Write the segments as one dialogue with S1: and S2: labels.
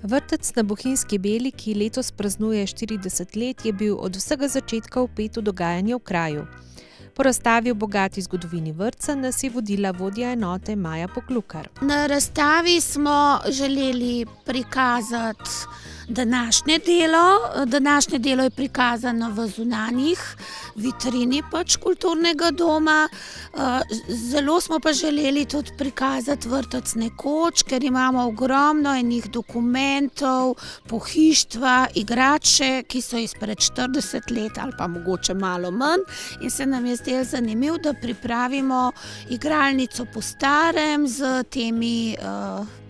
S1: Vrtec na Bohinjski Beli, ki letos praznuje 40 let, je bil od vsega začetka vpet v dogajanje v kraju. Po razstavi o bogati zgodovini vrtca nas je vodila vodja enote Maja Poklukar.
S2: Na razstavi smo želeli prikazati današnje delo. Današnje delo je prikazano v zunanjih vitrini kulturnega doma. Zelo smo pa želeli tudi prikazati vrtec nekoč, ker imamo ogromno enih dokumentov, pohištva, igrače, ki so izpred 40 let ali pa mogoče malo manj. In se nam je zdelo zanimivo, da pripravimo igralnico po starem z temi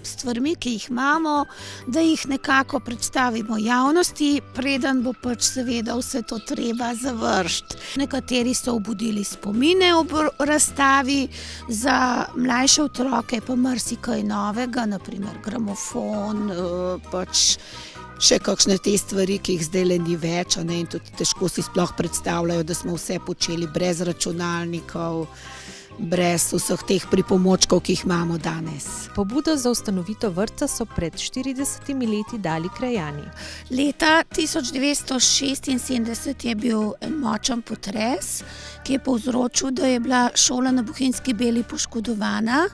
S2: stvarmi, ki jih imamo, da jih nekako predstavimo javnosti, preden bo seveda vse to treba završiti. Nekateri so obudili spomine ob razstavi, za mlajše otroke pa marsikaj novega, na primer gramofon, še kakšne te stvari, ki jih zdajle ni več, in tudi težko si sploh predstavljajo, da smo vse počeli brez računalnikov, brez vseh teh pripomočkov, ki jih imamo danes.
S1: Pobudo za ustanovitev vrtca so pred 40 leti dali krajani.
S2: Leta 1976 je bil en močen potres, ki je povzročil, da je bila šola na Bohinjski Beli poškodovana.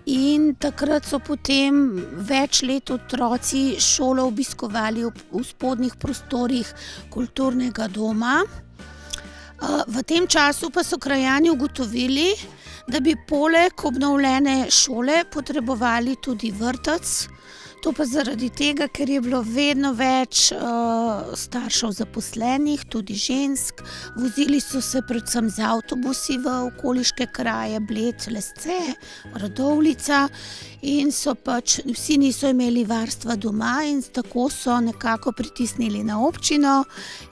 S2: In takrat so potem več let otroci šolo obiskovali v spodnjih prostorih kulturnega doma. V tem času pa so krajani ugotovili, da bi poleg obnovljene šole potrebovali tudi vrtec. To pa zaradi tega, ker je bilo vedno več staršev zaposlenih, tudi žensk. Vozili so se predvsem z avtobusi v okoliške kraje, Bled, Lesce, Radovljica, in vsi niso imeli varstva doma in tako so nekako pritisnili na občino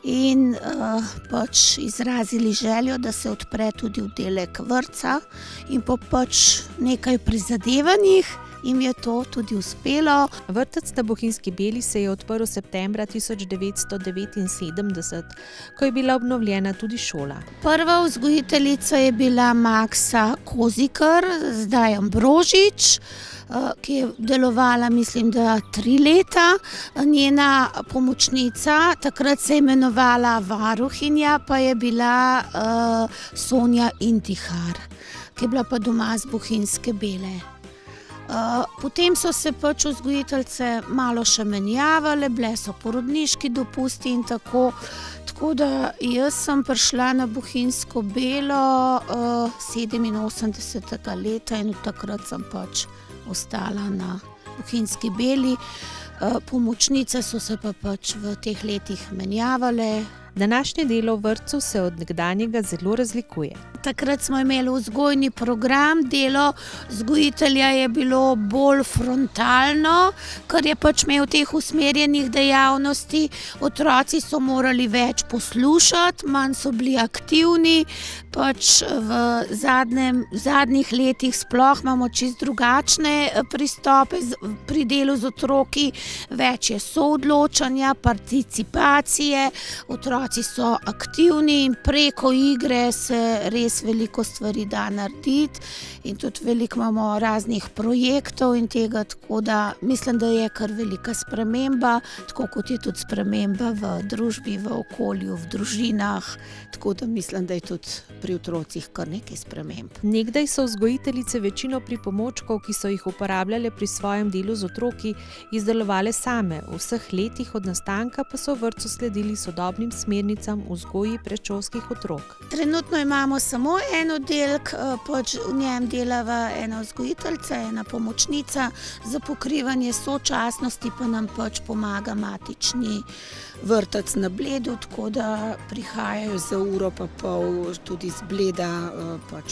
S2: in izrazili željo, da se odpre tudi oddelek vrtca, in po nekaj prizadevanjih jim je to tudi uspelo.
S1: Vrtec na Bohinjski Beli se je odprl septembra 1979, ko je bila obnovljena tudi šola.
S2: Prva vzgojiteljica je bila Maksa Kozikar, zdaj Ambrožič, ki je delovala, mislim, da 3 leta. Njena pomočnica, takrat se je imenovala varuhinja, pa je bila Sonja Intihar, ki je bila pa doma z Bohinjske Bele. Potem so se vzgojiteljice malo še menjavale, bile so porodniški dopusti in tako da jaz sem prišla na Bohinjsko Belo 87. leta in od takrat sem ostala na Bohinjski Beli. Pomočnice so se pa v teh letih menjavale.
S1: Današnje delo v vrtcu se od nekdanjega zelo razlikuje.
S2: Takrat smo imeli vzgojni program, delo vzgojitelja je bilo bolj frontalno, ker je imel teh usmerjenih dejavnosti. Otroci so morali več poslušati, manj so bili aktivni. V zadnjih letih sploh imamo čisto drugačne pristope pri delu z otroki. Več je soodločanja, participacije, otroci so aktivni in preko igre se res veliko stvari da narediti in tudi veliko imamo raznih projektov in tega, tako da mislim, da je kar velika sprememba, tako kot je tudi sprememba v družbi, v okolju, v družinah, tako da mislim, da je tudi pri otrocih kar nekaj sprememb.
S1: Nekdaj so vzgojiteljice večino pripomočkov, ki so jih uporabljale pri svojem delu z otroki, izdelovale same. V vseh letih od nastanka pa so v vrtcu sledili sodobnim smernicam vzgoji predšolskih otrok.
S2: Trenutno imamo samo en oddelek, v njem delava ena vzgojiteljica, ena pomočnica, za pokrivanje sočasnosti pa nam pomaga matični vrtec na Bledu, tako da prihajajo za uro pa pol tudi z Bleda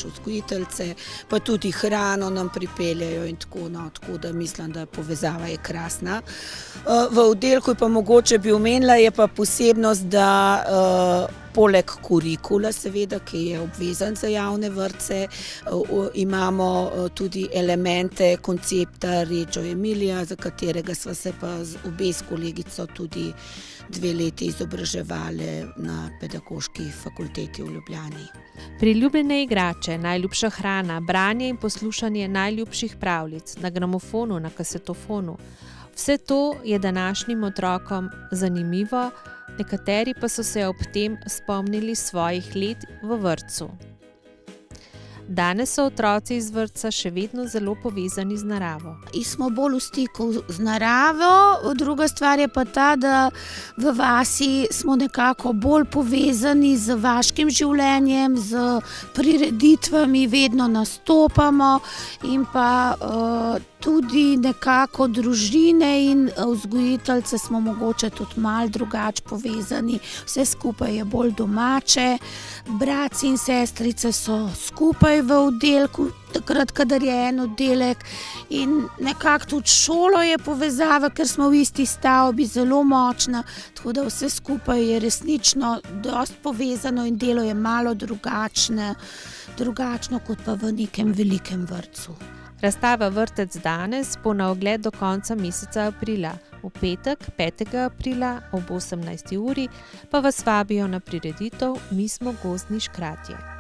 S2: vzgojiteljice, pa tudi hrano nam pripeljajo in tako da mislim, da povezava je krasna. V oddelku pa mogoče bi omenila, je pa posebnost, da poleg kurikula, seveda, ki je obvezen za javne vrtce, imamo tudi elemente koncepta Reggio Emilia, za katerega sva se pa z obe s kolegico tudi 2 leti izobraževali na Pedagoški fakulteti v Ljubljani.
S1: Priljubljene igrače, najljubša hrana, branje in poslušanje najljubših pravljic na gramofonu, na kasetofonu. Vse to je današnjim otrokom zanimivo, nekateri pa so se ob tem spomnili svojih let v vrtcu. Danes so otroci iz vrtca še vedno zelo povezani z naravo.
S2: In smo bolj v stiku z naravo, druga stvar je pa ta, da v vasi smo nekako bolj povezani z vaškim življenjem, z prireditvami, vedno nastopamo in pa tudi nekako družine in vzgojiteljice smo mogoče tudi malo drugače povezani. Vse skupaj je bolj domače, bratci in sestrice so skupaj v oddelku, takrat, kadar je en oddelek, in nekako tudi šolo je povezava, ker smo v isti stavbi, zelo močna, tako da vse skupaj je resnično dosti povezano in delo je malo drugačno kot pa v nekem velikem vrtcu.
S1: Razstava Vrtec danes bo na ogled do konca meseca aprila. V petek, 5. aprila ob 18. uri pa vas vabijo na prireditev Mi smo gozdni škratje.